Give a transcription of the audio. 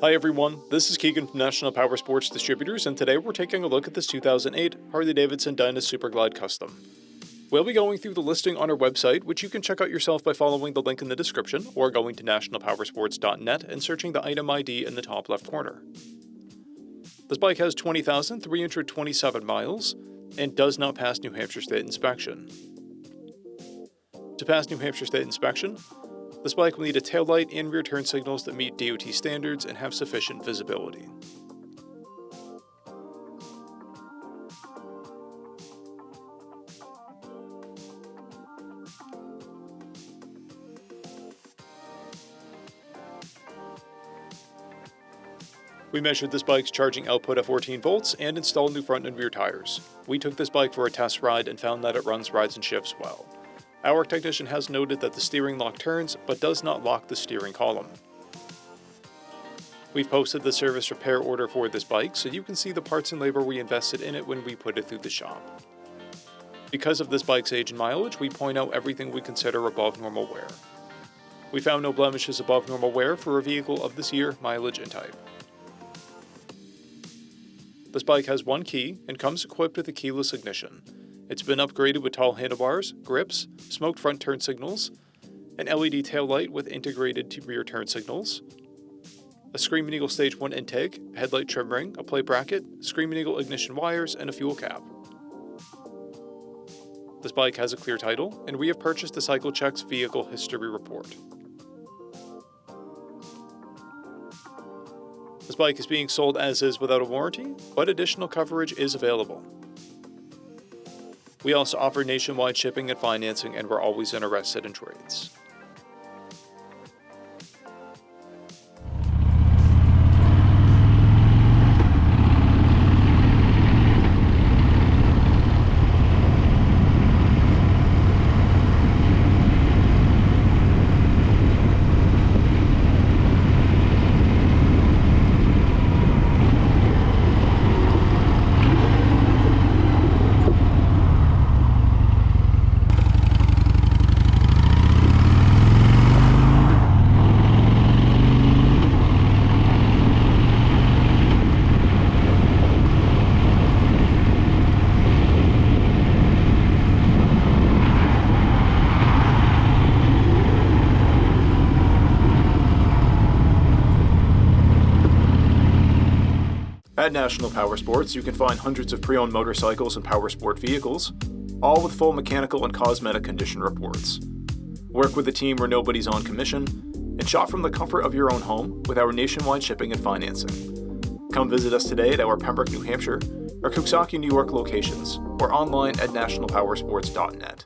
Hi everyone, this is Keegan from National Powersports Distributors, and today we're taking a look at this 2008 Harley-Davidson DYNA Superglide Custom. We'll be going through the listing on our website, which you can check out yourself by following the link in the description, or going to nationalpowersports.net and searching the item ID in the top left corner. This bike has 20,327 miles, and does not pass New Hampshire State inspection. To pass New Hampshire State inspection, this bike will need a taillight and rear turn signals that meet DOT standards and have sufficient visibility. We measured this bike's charging output at 14 volts and installed new front and rear tires. We took this bike for a test ride and found that it runs, rides, and shifts well. Our technician has noted that the steering lock turns, but does not lock the steering column. We've posted the service repair order for this bike, so you can see the parts and labor we invested in it when we put it through the shop. Because of this bike's age and mileage, we point out everything we consider above normal wear. We found no blemishes above normal wear for a vehicle of this year, mileage, and type. This bike has one key and comes equipped with a keyless ignition. It's been upgraded with tall handlebars, grips, smoked front turn signals, an LED taillight with integrated rear turn signals, a Screaming Eagle Stage 1 intake, headlight trim ring, a plate bracket, Screaming Eagle ignition wires, and a fuel cap. This bike has a clear title, and we have purchased the CycleCheck's vehicle history report. This bike is being sold as is without a warranty, but additional coverage is available. We also offer nationwide shipping and financing, and we're always interested in trades. At National Powersports, you can find hundreds of pre-owned motorcycles and powersport vehicles, all with full mechanical and cosmetic condition reports. Work with a team where nobody's on commission, and shop from the comfort of your own home with our nationwide shipping and financing. Come visit us today at our Pembroke, New Hampshire, or Coxsackie, New York locations, or online at nationalpowersports.net.